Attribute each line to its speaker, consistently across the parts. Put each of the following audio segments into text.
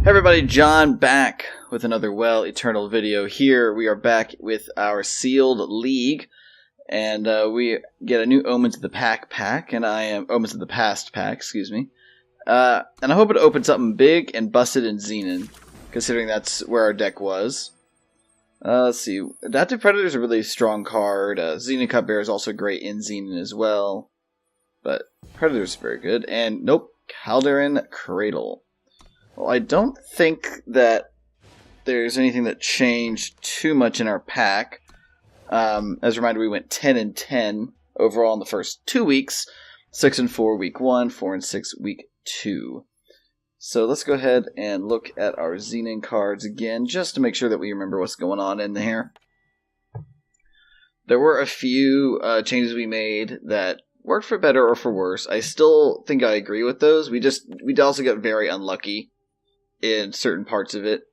Speaker 1: Hey everybody, John back with another Eternal video. Here we are back with our sealed league, and we get a new Omens of the pack, and I am Omens of the Past pack, excuse me. And I hope it opens something big and busted in Xenon, considering that's where our deck was. Let's see, Adaptive Predator is a really strong card. Xenon Cupbearer is also great in Xenon as well, but Predator is very good. And nope, Calderon Cradle. Well, I don't think that there's anything that changed too much in our pack. As a reminder, we went 10-10 overall in the first 2 weeks. 6-4 week 1, 4-6 week 2. So let's go ahead and look at our Xenon cards again, just to make sure that we remember what's going on in there. There were a few changes we made that worked for better or for worse. I still think I agree with those. We also got very unlucky in certain parts of it.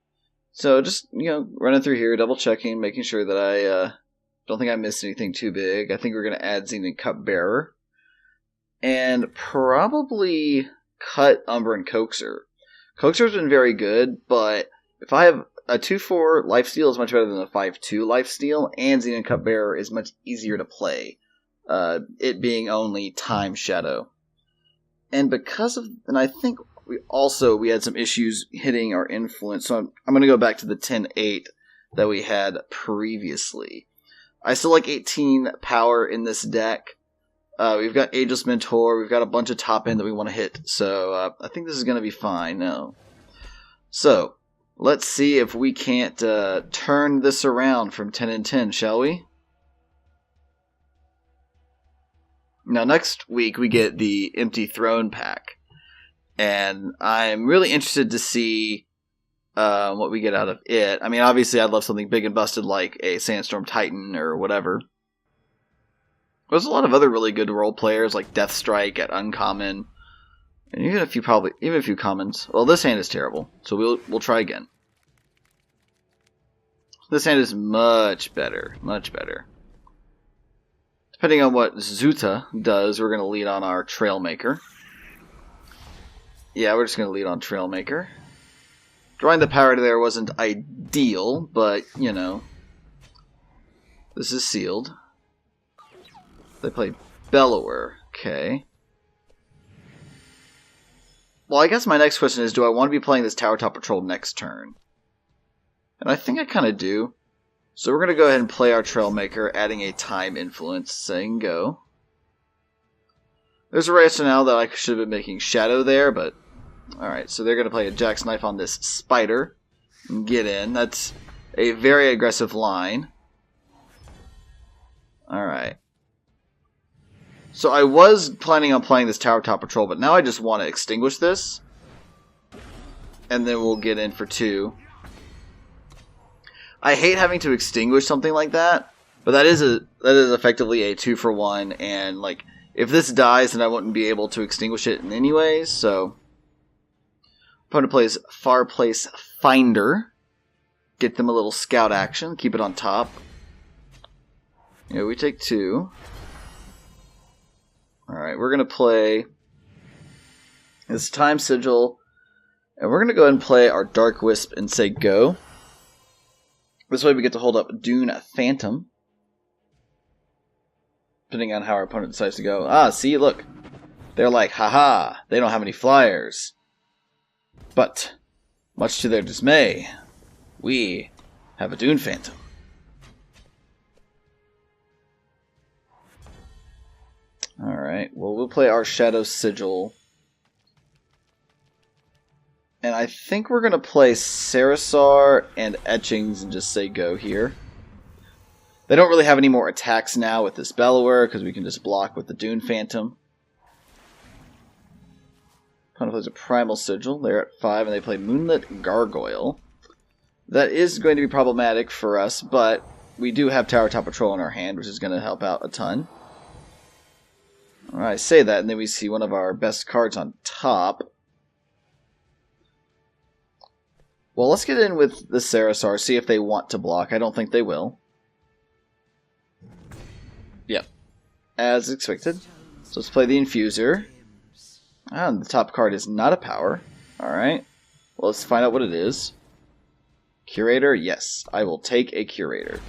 Speaker 1: So just, running through here, double checking, making sure that I don't think I missed anything too big. I think we're going to add Xenon Cupbearer. And probably cut Umber and Coaxer. Coaxer's been very good, but if I have a 2-4 lifesteal is much better than a 5-2 lifesteal, and Xenon Cupbearer is much easier to play. It being only Time Shadow. And I think we had some issues hitting our influence, so I'm going to go back to the 10-8 that we had previously. I still like 18 power in this deck. We've got Ageless Mentor, we've got a bunch of top end that we want to hit, so I think this is going to be fine now. So, let's see if we can't turn this around from 10-10, shall we? Now, next week we get the Empty Throne pack. And I'm really interested to see what we get out of it. I mean, obviously, I'd love something big and busted like a Sandstorm Titan or whatever. There's a lot of other really good role players like Deathstrike at Uncommon, and even a few commons. Well, this hand is terrible, so we'll try again. This hand is much better, much better. Depending on what Zuta does, we're going to lead on our Trailmaker. Yeah, we're just going to lead on Trailmaker. Drawing the power there wasn't ideal, but, this is sealed. They play Bellower. Okay. Well, I guess my next question is, do I want to be playing this Tower Top Patrol next turn? And I think I kind of do. So we're going to go ahead and play our Trailmaker, adding a Time Influence, saying go. There's a rationale that I should have been making Shadow there, but alright, so they're going to play a Jack's Knife on this Spider and get in. That's a very aggressive line. Alright. So I was planning on playing this Tower Top Patrol, but now I just want to extinguish this. And then we'll get in for 2. I hate having to extinguish something like that, but that is effectively a 2-for-1, and if this dies, then I wouldn't be able to extinguish it in any way, so opponent plays Far Place Finder. Get them a little scout action. Keep it on top. We take 2. Alright, we're going to play this Time Sigil. And we're going to go ahead and play our Dark Wisp and say go. This way we get to hold up Dune Phantom. Depending on how our opponent decides to go. Ah, see, look. They're like, haha, they don't have any flyers. But, much to their dismay, we have a Dune Phantom. Alright, well, we'll play our Shadow Sigil. And I think we're going to play Sarasar and Etchings and just say go here. They don't really have any more attacks now with this Bellower, because we can just block with the Dune Phantom. Opponent plays a Primal Sigil. They're at 5, and they play Moonlit Gargoyle. That is going to be problematic for us, but we do have Tower Top Patrol in our hand, which is going to help out a ton. Alright, I say that, and then we see one of our best cards on top. Well, let's get in with the Sarasar, see if they want to block. I don't think they will. Yep. As expected. So let's play the Infuser. And the top card is not a power. Alright. Well, let's find out what it is. Curator? Yes, I will take a Curator.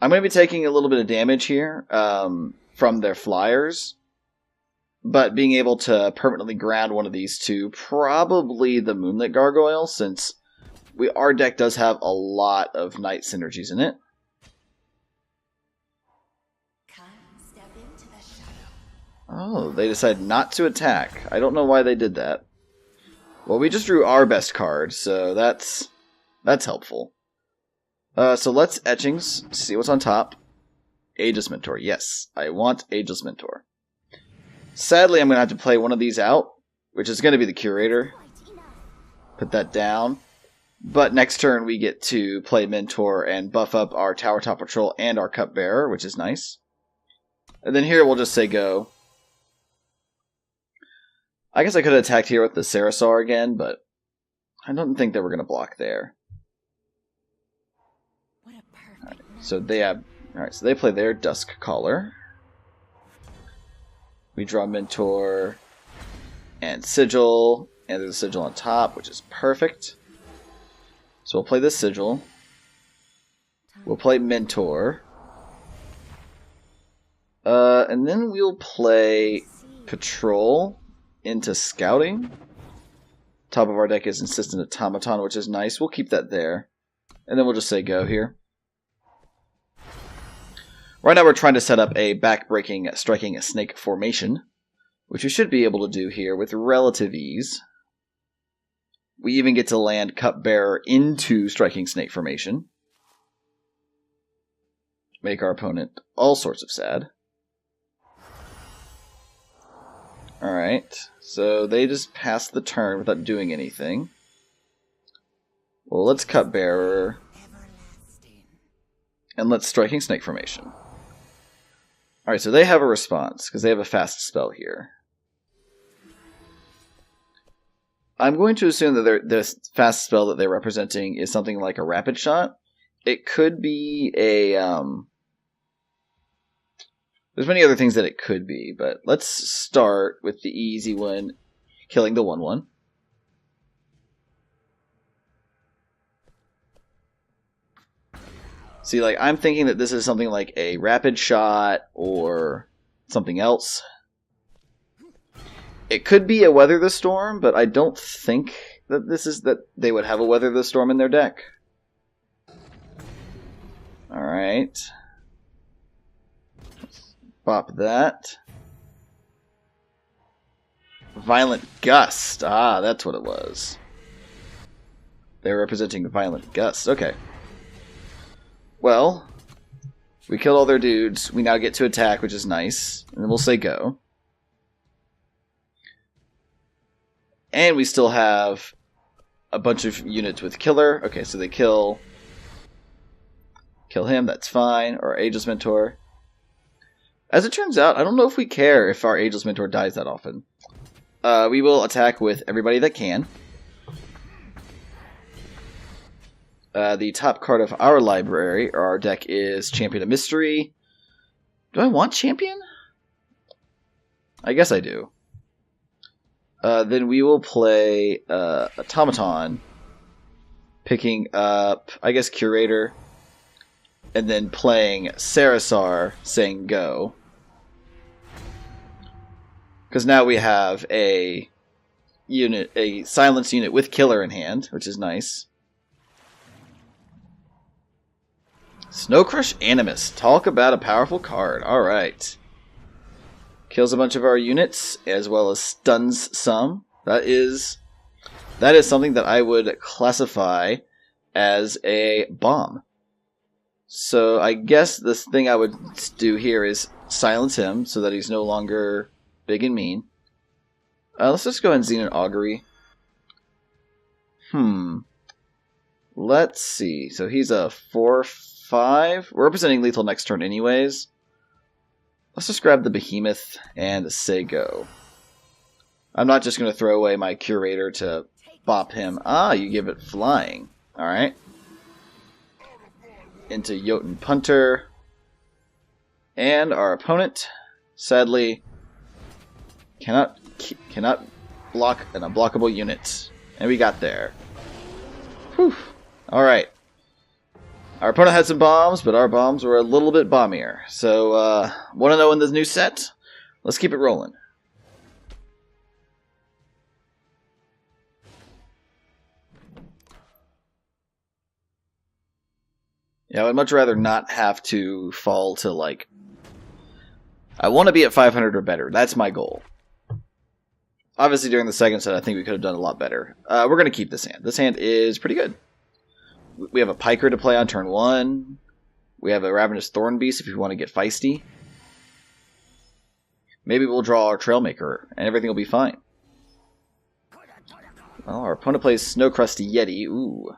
Speaker 1: I'm going to be taking a little bit of damage here from their flyers. But being able to permanently ground one of these two, probably the Moonlit Gargoyle, since our deck does have a lot of Night synergies in it. Oh, they decided not to attack. I don't know why they did that. Well, we just drew our best card, so that's helpful. So let's Etchings, see what's on top. Ageless Mentor. Yes, I want Ageless Mentor. Sadly, I'm going to have to play one of these out, which is going to be the Curator. Put that down. But next turn, we get to play Mentor and buff up our Tower Top Patrol and our Cupbearer, which is nice. And then here, we'll just say go. I guess I could have attacked here with the Sarasaur again, but I don't think they were going to block there. Right, so they play their Dusk Caller. We draw Mentor and Sigil, and there's a Sigil on top, which is perfect. So we'll play this Sigil. We'll play Mentor. And then we'll play Patrol into Scouting. Top of our deck is Insistent Automaton, which is nice. We'll keep that there. And then we'll just say go here. Right now we're trying to set up a back-breaking Striking Snake formation, which we should be able to do here with relative ease. We even get to land Cupbearer into Striking Snake formation. Make our opponent all sorts of sad. Alright, so they just passed the turn without doing anything. Well, let's Cupbearer. And let's Striking Snake formation. Alright, so they have a response, because they have a fast spell here. I'm going to assume that this fast spell that they're representing is something like a Rapid Shot. It could be a... There's many other things that it could be, but let's start with the easy one, killing the 1/1. See, like, I'm thinking that this is something like a Rapid Shot or something else. It could be a Weather the Storm, but I don't think that they would have a Weather the Storm in their deck. Alright. Bop that. Violent Gust. Ah, that's what it was. They're representing Violent Gust. Okay. Well, we killed all their dudes. We now get to attack, which is nice. And then we'll say go. And we still have a bunch of units with Killer. Okay, so they kill him. That's fine. Or Ageless Mentor. As it turns out, I don't know if we care if our Ageless Mentor dies that often. We will attack with everybody that can. The top card of our library, or our deck, is Champion of Mystery. Do I want Champion? I guess I do. Then we will play Automaton, picking up, I guess, Curator, and then playing Sarasaur, saying go. Because now we have a silence unit with Killer in hand, which is nice. Snow Crush Animus. Talk about a powerful card. Alright. Kills a bunch of our units, as well as stuns some. That is something that I would classify as a bomb. So I guess the thing I would do here is silence him, so that he's no longer big and mean. Let's just go ahead and Zenith Augury. Let's see. So he's a 4/5. We're representing lethal next turn anyways. Let's just grab the Behemoth and say go. I'm not just going to throw away my Curator to bop him. Ah, you give it flying. Alright. Into Jotun Punter. And our opponent, sadly, cannot block an unblockable unit. And we got there. Whew. Alright. Our opponent had some bombs, but our bombs were a little bit bombier. So, want to know in this new set? Let's keep it rolling. Yeah, I would much rather not have to fall to, like... I want to be at 500 or better. That's my goal. Obviously, during the second set, I think we could have done a lot better. We're going to keep this hand. This hand is pretty good. We have a Piker to play on turn 1. We have a Ravenous Thorn Beast if you want to get feisty. Maybe we'll draw our Trailmaker, and everything will be fine. Well, our opponent plays Snow Crusty Yeti. Ooh.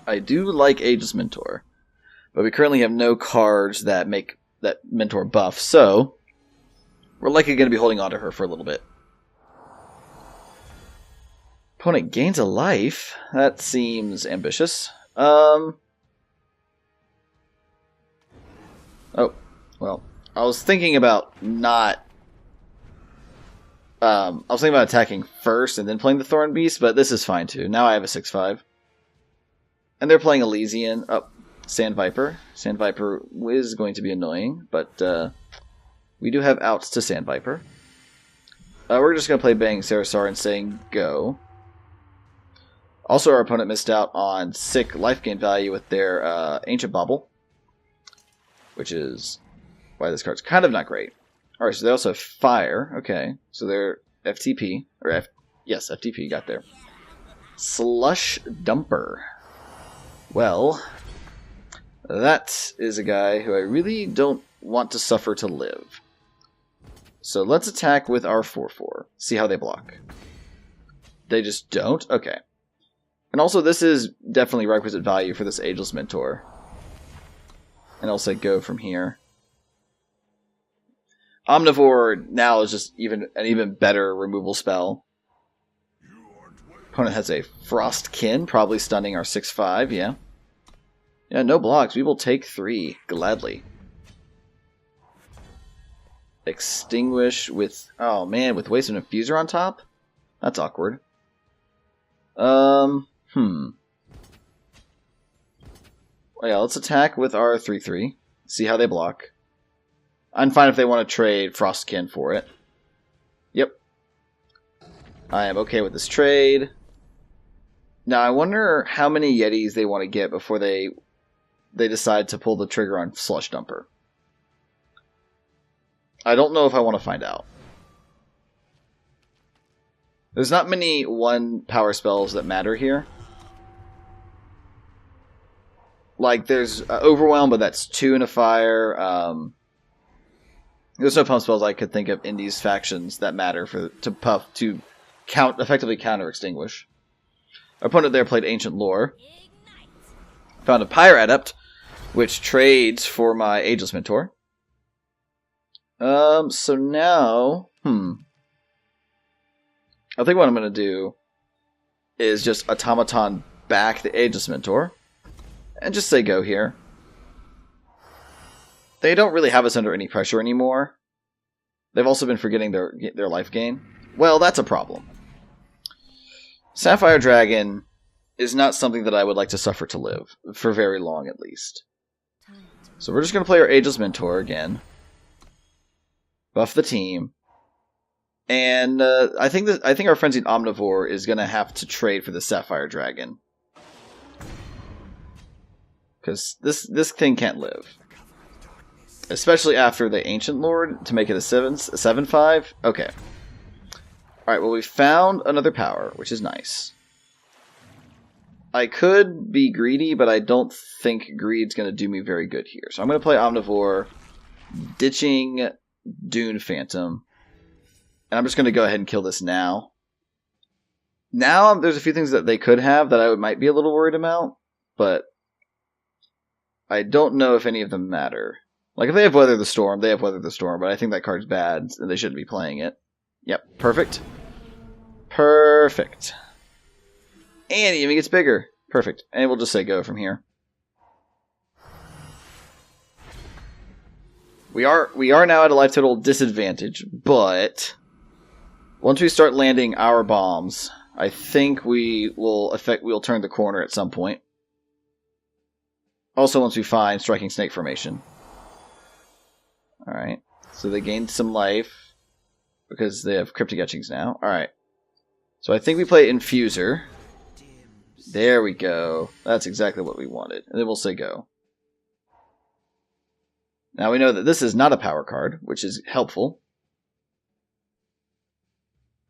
Speaker 1: I do like Ageless Mentor, but we currently have no cards that make that Mentor buff, so we're likely going to be holding on to her for a little bit. Opponent gains a life? That seems ambitious. Oh, well, I was thinking about not... I was thinking about attacking first and then playing the Thorn Beast, but this is fine too. Now I have a 6/5. And they're playing Elysian. Oh, Sand Viper. Sand Viper is going to be annoying, but we do have outs to Sand Viper. We're just going to play Bang Sarasar and saying go. Also, our opponent missed out on sick life gain value with their Ancient Bauble, which is why this card's kind of not great. Alright, so they also have Fire. Okay, so they're FTP. Or yes, FTP, got there. Slush Dumper. Well, that is a guy who I really don't want to suffer to live. So let's attack with our 4/4. See how they block. They just don't? Okay. And also, this is definitely requisite value for this Ageless Mentor. And I'll say go from here. Omnivore now is just an even better removal spell. Opponent has a Frostkin, probably stunning our 6/5, yeah. Yeah, no blocks. We will take 3, gladly. Extinguish with... Oh, man, with Waste and Infuser on top? That's awkward. Well, yeah, let's attack with our 3/3. See how they block. I'm fine if they want to trade Frostkin for it. Yep. I am okay with this trade. Now, I wonder how many Yetis they want to get before they decide to pull the trigger on Slush Dumper. I don't know if I want to find out. There's not many 1 power spells that matter here. Like, there's Overwhelm, but that's 2 in a fire. There's no pump spells I could think of in these factions that matter to effectively counter Extinguish. Our opponent there played Ancient Lore. Found a Pyre Adept, which trades for my Ageless Mentor. So now, I think what I'm going to do is just Automaton back the Ageless Mentor, and just say go here. They don't really have us under any pressure anymore. They've also been forgetting their life gain. Well, that's a problem. Sapphire Dragon is not something that I would like to suffer to live, for very long at least. So we're just going to play our Ageless Mentor again. Buff the team. And I think our Frenzied Omnivore is going to have to trade for the Sapphire Dragon. Because this thing can't live. Especially after the Ancient Lord to make it a 7/5. Okay. Alright, well we found another power, which is nice. I could be greedy, but I don't think greed's going to do me very good here. So I'm going to play Omnivore, ditching Dune Phantom. And I'm just going to go ahead and kill this now. Now, there's a few things that they could have that I might be a little worried about, but I don't know if any of them matter. Like, if they have Weather the Storm, they have Weather the Storm, but I think that card's bad, and they shouldn't be playing it. Yep, perfect. Perfect. And it even gets bigger. Perfect. And we'll just say go from here. We are now at a life total disadvantage, but once we start landing our bombs, I think we'll turn the corner at some point. Also, once we find Striking Snake formation. Alright. So they gained some life because they have Cryptic Etchings now. Alright. So I think we play Infuser. There we go. That's exactly what we wanted. And then we'll say go. Now we know that this is not a power card, which is helpful.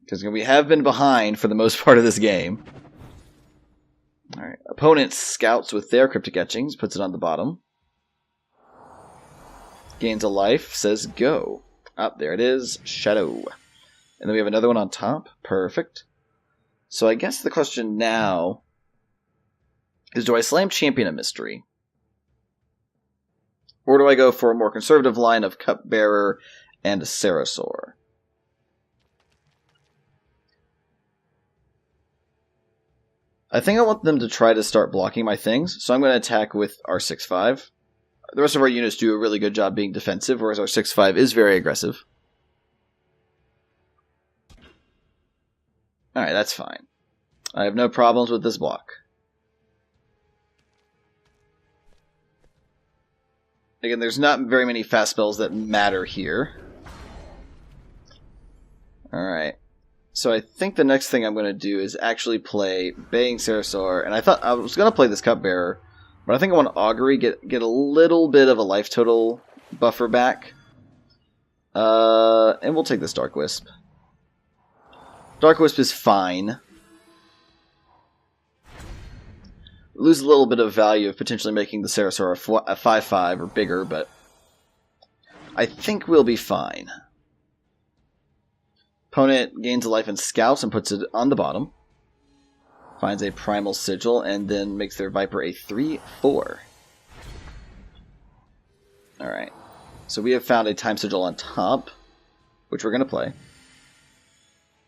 Speaker 1: Because we have been behind for the most part of this game. Alright. Opponent scouts with their Cryptic Etchings, puts it on the bottom. Gains a life, says go. Up there it is, Shadow. And then we have another one on top. Perfect. So I guess the question now is, do I slam Champion of Mystery? Or do I go for a more conservative line of Cupbearer and Sarasaur? I think I want them to try to start blocking my things, so I'm going to attack with our 6-5. The rest of our units do a really good job being defensive, whereas our 6-5 is very aggressive. Alright, that's fine. I have no problems with this block. Again, there's not very many fast spells that matter here. Alright. So I think the next thing I'm going to do is actually play Baying Sarasaur. And I thought I was going to play this Cupbearer, but I think I want Augury, get a little bit of a life total buffer back. And we'll take this Dark Wisp. Dark Wisp is fine. Lose a little bit of value of potentially making the Sarasaur a 5-5 or bigger, but I think we'll be fine. Opponent gains a life and scouts and puts it on the bottom. Finds a Primal Sigil and then makes their Viper a 3-4. Alright. So we have found a Time Sigil on top, which we're going to play.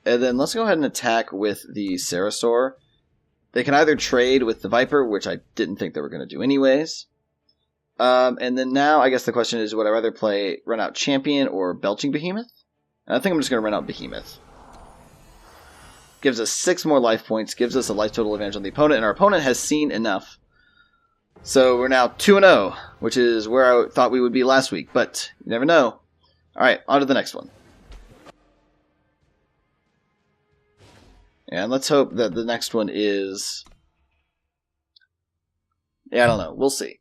Speaker 1: And then let's go ahead and attack with the Sarasaur. They can either trade with the Viper, which I didn't think they were going to do anyways. And then now I guess the question is, would I rather run out Champion or Belching Behemoth? I think I'm just going to run out Behemoth. Gives us 6 more life points, gives us a life total advantage on the opponent, and our opponent has seen enough. So we're now 2-0, which is where I thought we would be last week, but you never know. Alright, on to the next one. And let's hope that the next one is... Yeah, I don't know. We'll see.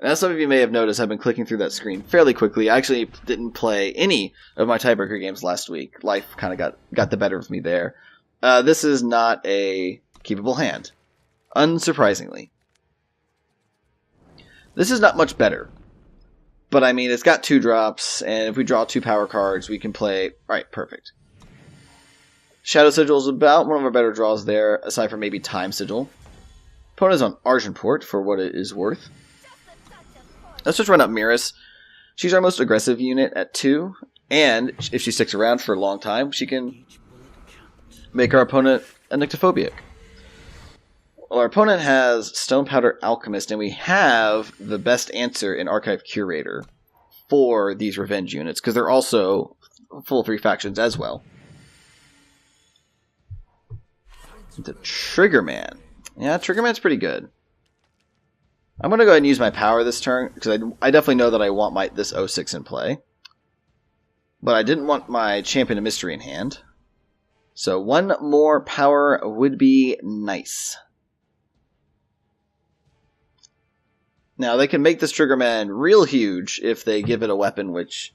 Speaker 1: As some of you may have noticed, I've been clicking through that screen fairly quickly. I actually didn't play any of my tiebreaker games last week. Life kind of got the better of me there. This is not a keepable hand, unsurprisingly. This is not much better. But I mean, it's got 2 drops, and if we draw 2 power cards, we can play... Alright, perfect. Shadow Sigil is about one of our better draws there, aside from maybe Time Sigil. Opponent is on Argenport for what it is worth. Let's just run up Miris. She's our most aggressive unit at 2, and if she sticks around for a long time, she can make our opponent a Nyctophobic. Well, our opponent has Stone Powder Alchemist, and we have the best answer in Archive Curator for these revenge units, because they're also full 3 factions as well. The Trigger Man. Yeah, Trigger Man's pretty good. I'm going to go ahead and use my power this turn, because I definitely know that I want this 06 in play. But I didn't want my Champion of Mystery in hand. So 1 more power would be nice. Now, they can make this Trigger Man real huge if they give it a weapon, which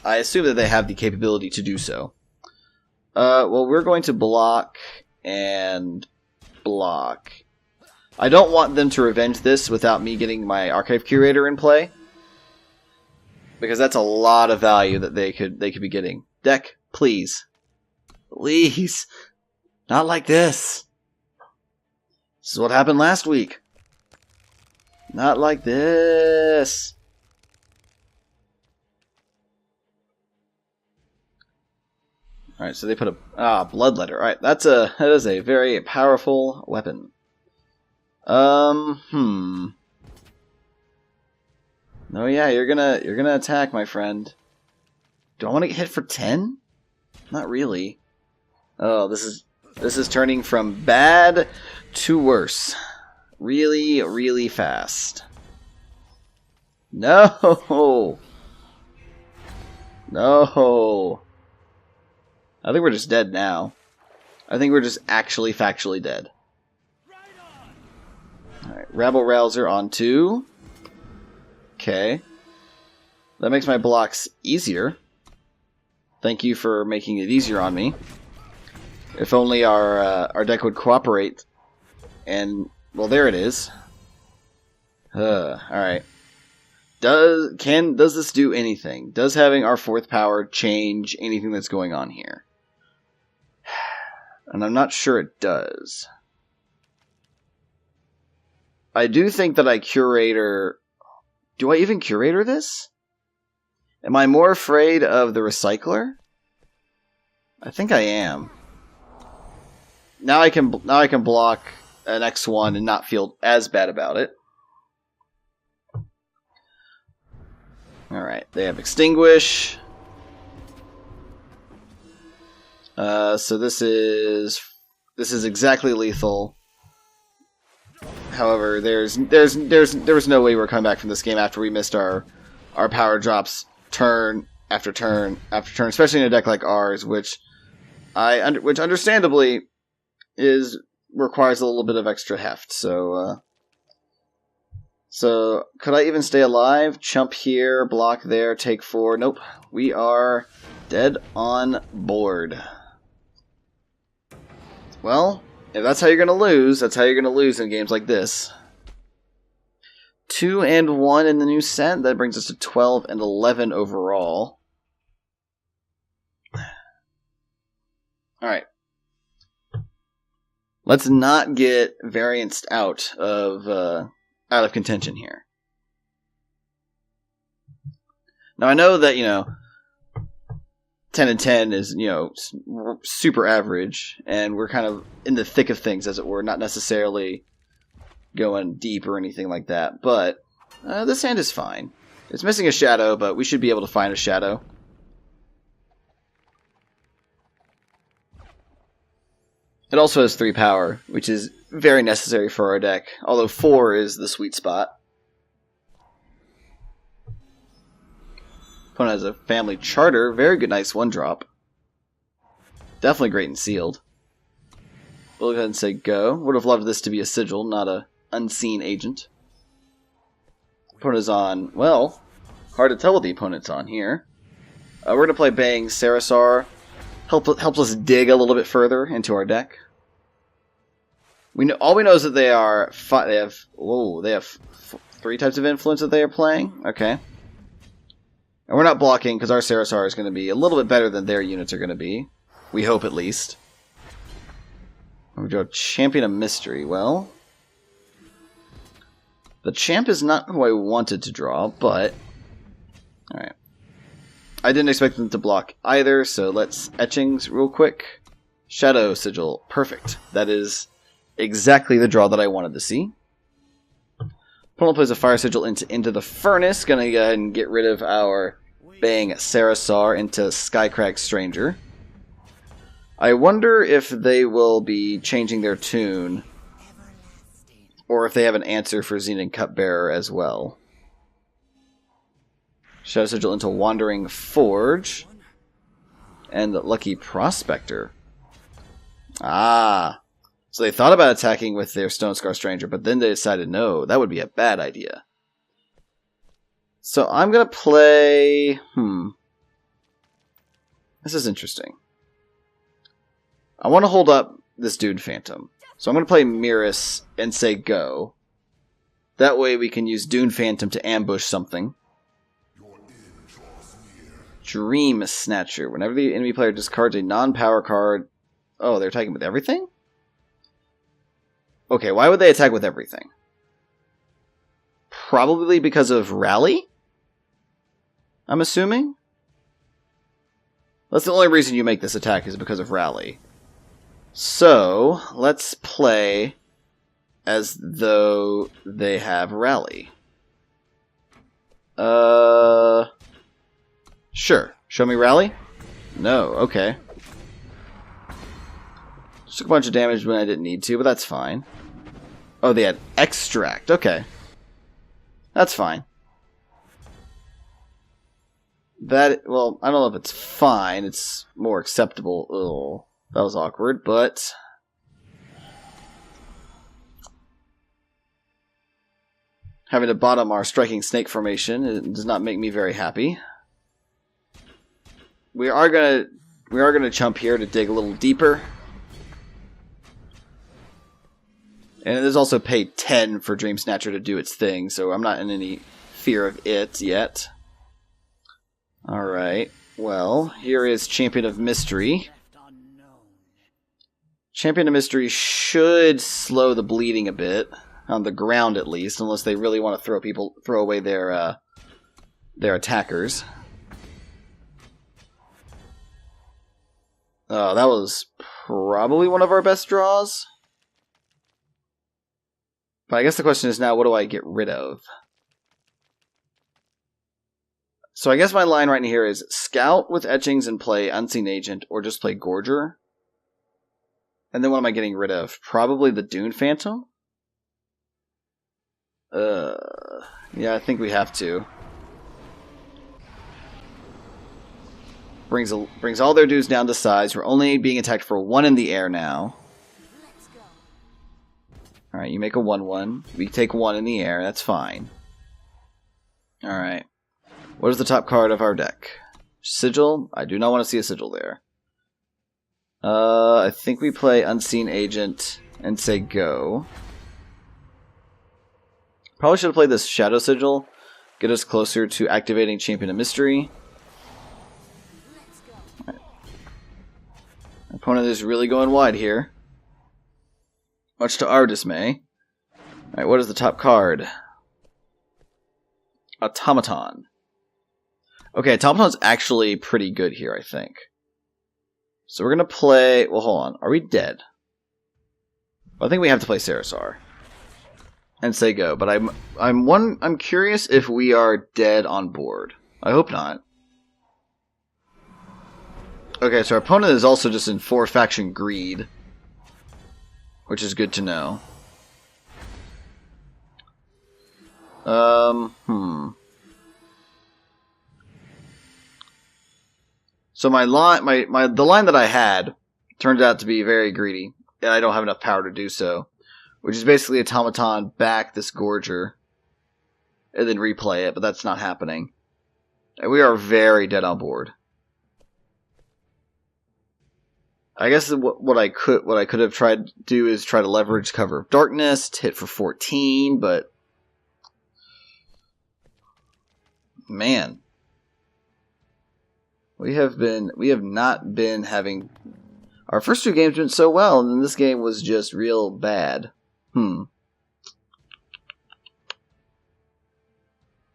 Speaker 1: I assume that they have the capability to do so. Well, we're going to block and block. I don't want them to revenge this without me getting my Archive Curator in play, because that's a lot of value that they could be getting. Deck, please. Please. Not like this. This is what happened last week. Not like this. Alright, so they put a... Bloodletter. Alright, that is a very powerful weapon. No, yeah, you're gonna attack, my friend. Do I want to get hit for 10? Not really. Oh, this is This is turning from bad to worse. Really, really fast. No! No! I think we're just dead now. I think we're just actually factually dead. Alright, Rabble Rouser on 2. Okay. That makes my blocks easier. Thank you for making it easier on me. If only our deck would cooperate. And, well, there it is. Alright. Does this do anything? Does having our 4th power change anything that's going on here? And I'm not sure it does. I do think that I Curator... Do I even Curator this? Am I more afraid of the Recycler? I think I am. Now I can block an X1 and not feel as bad about it. Alright, they have Extinguish. So this is exactly lethal. However, there was no way we're coming back from this game after we missed our power drops turn after turn after turn, especially in a deck like ours, which understandably requires a little bit of extra heft. So could I even stay alive? Chump here, block there, take 4. Nope, we are dead on board. Well, if that's how you're going to lose, that's how you're going to lose in games like this. 2 and 1 in the new set. That brings us to 12 and 11 overall. Alright. Let's not get varianced out of contention here. Now I know that, 10 and 10 is, super average, and we're kind of in the thick of things, as it were, not necessarily going deep or anything like that, but this hand is fine. It's missing a shadow, but we should be able to find a shadow. It also has 3 power, which is very necessary for our deck, although 4 is the sweet spot. Opponent has a Family Charter, very good, nice 1-drop. Definitely great and sealed. We'll go ahead and say go. Would have loved this to be a sigil, not a unseen agent. Opponent is on, well, hard to tell what the opponent's on here. We're going to play Bang Sarasar. Helps us dig a little bit further into our deck. All we know is that they have 3 types of influence that they are playing. Okay. And we're not blocking because our Sarasar is going to be a little bit better than their units are going to be. We hope, at least. We go Champion of Mystery. Well, the champ is not who I wanted to draw, but... Alright. I didn't expect them to block either, so let's etchings real quick. Shadow Sigil. Perfect. That is exactly the draw that I wanted to see. Opponent plays a Fire Sigil into the Furnace. Gonna go ahead and get rid of our Bang Sarasar into Skycrack Stranger. I wonder if they will be changing their tune, or if they have an answer for Xenon Cupbearer as well. Shadow Sigil into Wandering Forge. And Lucky Prospector. Ah. So they thought about attacking with their Stone Scar Stranger, but then they decided, no, that would be a bad idea. So I'm going to play... This is interesting. I want to hold up this Dune Phantom. So I'm going to play Mirrus and say go. That way we can use Dune Phantom to ambush something. Dream Snatcher. Whenever the enemy player discards a non-power card... Oh, they're attacking with everything? Okay, why would they attack with everything? Probably because of Rally? I'm assuming? That's the only reason you make this attack, is because of Rally. So, let's play as though they have Rally. Sure. Show me Rally? No, okay. Took a bunch of damage when I didn't need to, but that's fine. Oh, they had Extract. Okay. That's fine. That, well, I don't know if it's fine. It's more acceptable. Ugh, that was awkward, but... having to bottom our striking snake formation, it does not make me very happy. We are gonna chump here to dig a little deeper. And it is also paid 10 for Dream Snatcher to do its thing, so I'm not in any fear of it yet. Alright, well, here is Champion of Mystery. Champion of Mystery should slow the bleeding a bit, on the ground at least, unless they really want to throw away their attackers. Oh, that was probably one of our best draws. But I guess the question is now, what do I get rid of? So I guess my line right here is Scout with Etchings and play Unseen Agent, or just play Gorger. And then what am I getting rid of? Probably the Dune Phantom? Yeah, I think we have to. Brings all their dudes down to size. We're only being attacked for 1 in the air now. Alright, you make a 1/1. We take 1 in the air. That's fine. Alright. What is the top card of our deck? Sigil? I do not want to see a Sigil there. I think we play Unseen Agent and say go. Probably should have played this Shadow Sigil. Get us closer to activating Champion of Mystery. Right. Opponent is really going wide here. Much to our dismay. Alright, what is the top card? Automaton. Okay, Automaton's actually pretty good here, I think. So we're going to play... well, hold on. Are we dead? Well, I think we have to play Sarasar. And say go. But I'm curious if we are dead on board. I hope not. Okay, so our opponent is also just in 4-faction greed. Which is good to know. So the line that I had turned out to be very greedy, and I don't have enough power to do so. Which is basically Automaton back this Gorger, and then replay it, but that's not happening. And we are very dead on board. I guess what I could have tried to do is try to leverage Cover of Darkness, hit for 14, but man, we have not been having our first 2 games went so well, and then this game was just real bad.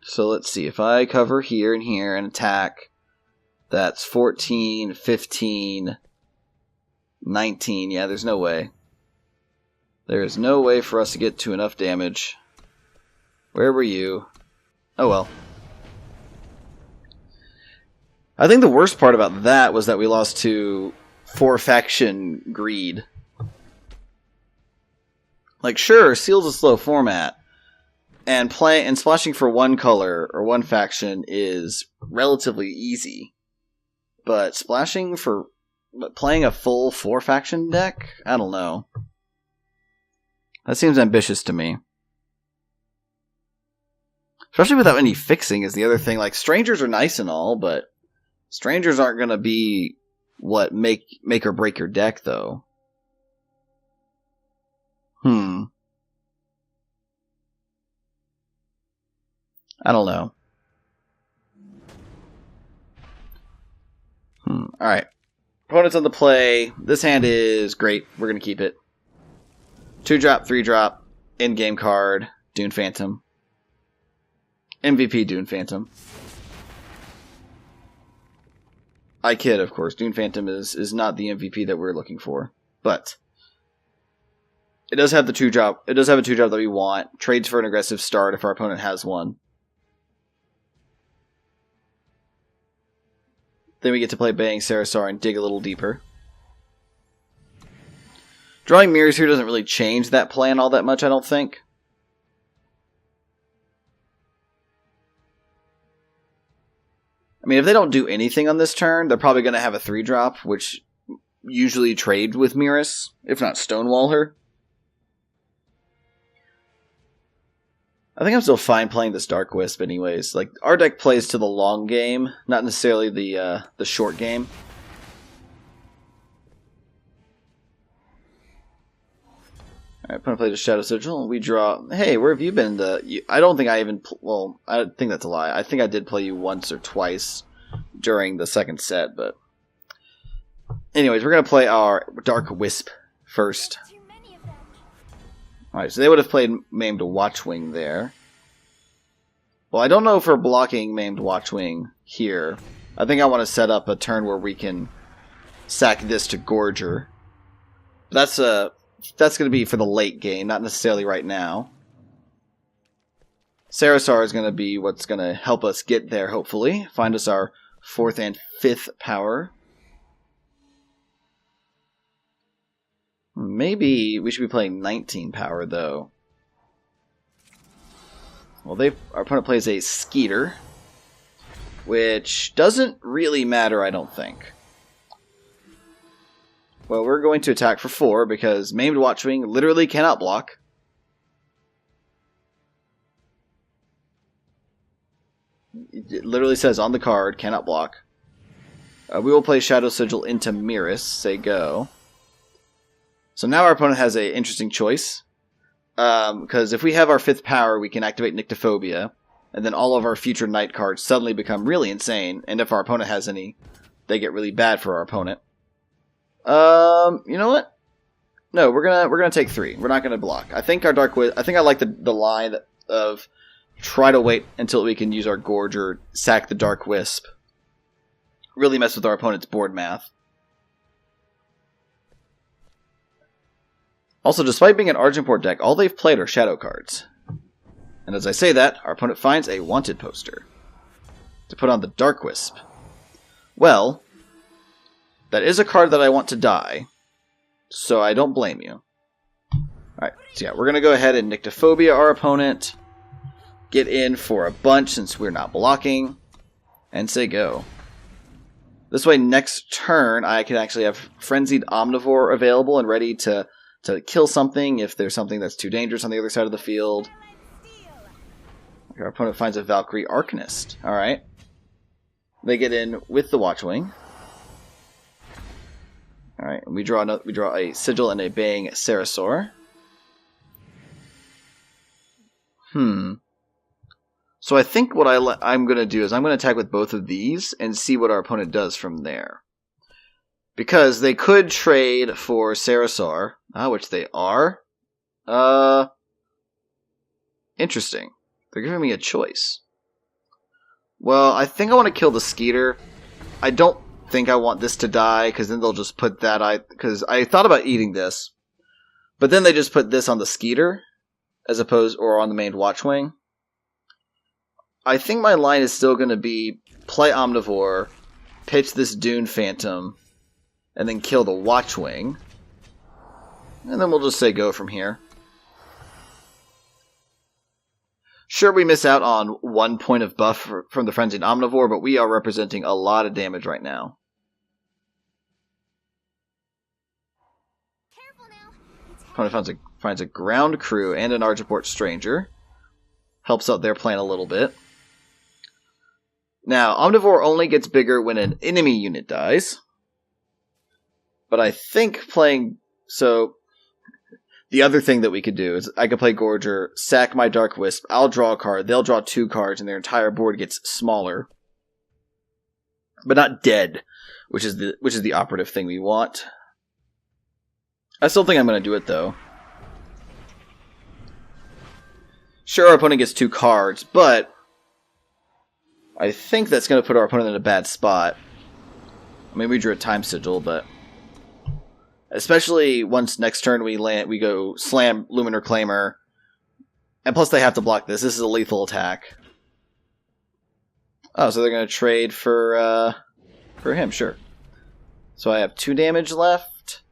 Speaker 1: So let's see, if I cover here and here and attack, that's 14, 15, 19. Yeah, there's no way. There is no way for us to get to enough damage. Where were you? Oh well. I think the worst part about that was that we lost to 4-faction greed. Like, sure, Seal's a slow format, and splashing for 1 color or 1 faction is relatively easy. But playing a full 4-faction deck? I don't know. That seems ambitious to me. Especially without any fixing is the other thing. Like, strangers are nice and all, but strangers aren't going to be what make or break your deck, though. I don't know. Alright. Opponent's on the play. This hand is great. We're going to keep it. 2-drop, 3-drop, in-game card, Dune Phantom. MVP Dune Phantom. I kid, of course. Dune Phantom is not the MVP that we're looking for. But it does have the 2-drop. It does have a 2-drop that we want. Trades for an aggressive start if our opponent has one. Then we get to play Bang Sarasar and dig a little deeper. Drawing mirrors here doesn't really change that plan all that much, I don't think. I mean, if they don't do anything on this turn, they're probably going to have a 3-drop, which usually trade with Mirrors, if not Stonewall her. I think I'm still fine playing this Dark Wisp anyways. Like, our deck plays to the long game, not necessarily the short game. Alright, opponent plays a Shadow Sigil. We draw... Hey, where have you been? I don't think I even... Well, I think that's a lie. I think I did play you once or twice during the second set, but... Anyways, we're going to play our Dark Wisp first. Alright, so they would have played Maimed Watchwing there. Well, I don't know if we're blocking Maimed Watchwing here. I think I want to set up a turn where we can sack this to Gorger. That's going to be for the late game, not necessarily right now. Sarasar is going to be what's going to help us get there, hopefully. Find us our 4th and 5th power. Maybe we should be playing 19 power, though. Well, our opponent plays a Skeeter, which doesn't really matter, I don't think. Well, we're going to attack for 4 because Maimed Watchwing literally cannot block. It literally says on the card, cannot block. We will play Shadow Sigil into Mirrors, say go. So now our opponent has an interesting choice. Because if we have our 5th power, we can activate Nyctophobia. And then all of our future night cards suddenly become really insane. And if our opponent has any, they get really bad for our opponent. You know what? No, we're gonna take 3. We're not gonna block. I think our I think I like the line of try to wait until we can use our Gorger, sack the Dark Wisp. Really mess with our opponent's board math. Also, despite being an Argenport deck, all they've played are shadow cards. And as I say that, our opponent finds a wanted poster to put on the Dark Wisp. Well, that is a card that I want to die, so I don't blame you. Alright, so yeah, we're going to go ahead and Nyctophobia our opponent, get in for a bunch since we're not blocking, and say go. This way, next turn, I can actually have Frenzied Omnivore available and ready to kill something if there's something that's too dangerous on the other side of the field. Okay, our opponent finds a Valkyrie Arcanist. Alright. They get in with the Watchwing. Alright, we draw a Sigil and a Baying Sarasor. So I think what I'm going to do is I'm going to attack with both of these and see what our opponent does from there. Because they could trade for Sarasor, which they are. Interesting. They're giving me a choice. Well, I think I want to kill the Skeeter. I don't think I want this to die, because then they'll just put that... Because I thought about eating this, but then they just put this on the Skeeter, as opposed... or on the main Watchwing. I think my line is still going to be play Omnivore, pitch this Dune Phantom, and then kill the Watchwing. And then we'll just say go from here. Sure, we miss out on 1 point of buff from the Frenzied Omnivore, but we are representing a lot of damage right now. Opponent finds a Ground Crew and an Argenport Stranger. Helps out their plan a little bit. Now, Omnivore only gets bigger when an enemy unit dies. But I think playing... So, the other thing that we could do is I could play Gorger, sack my Dark Wisp, I'll draw a card, they'll draw 2 cards, and their entire board gets smaller. But not dead, which is the operative thing we want. I still think I'm going to do it, though. Sure, our opponent gets 2 cards, but I think that's going to put our opponent in a bad spot. I mean, we drew a Time Sigil, but... Especially once next turn we go slam Luminar Claimer. And plus they have to block this. This is a lethal attack. Oh, so they're going to trade for him, sure. So I have 2 damage left.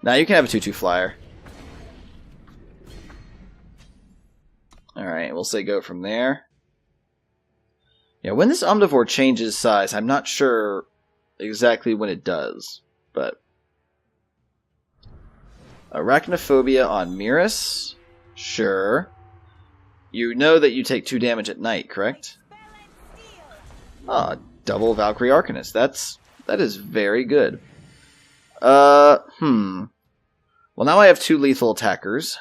Speaker 1: Now you can have a 2/2 flyer. Alright, we'll say go from there. Yeah, when this Omnivore changes size, I'm not sure exactly when it does, but... Arachnophobia on Miras? Sure. You know that you take 2 damage at night, correct? Ah, double Valkyrie Arcanist. That is very good. Well, now I have 2 lethal attackers.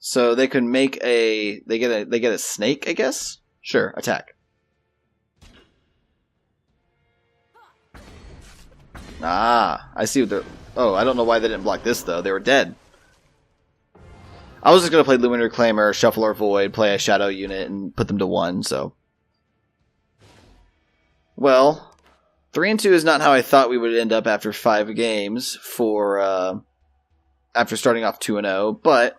Speaker 1: So they can make they get a snake, I guess? Sure, attack. Ah, I see what they're... Oh, I don't know why they didn't block this, though. They were dead. I was just going to play Luminary Reclaimer, Shuffle or Void, play a Shadow unit, and put them to 1, so... Well, 3 and 2 is not how I thought we would end up after 5 games for... after starting off 2-0, but...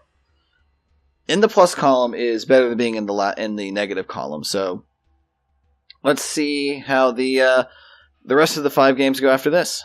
Speaker 1: in the plus column is better than being in the negative column, so... let's see how the rest of the 5 games go after this.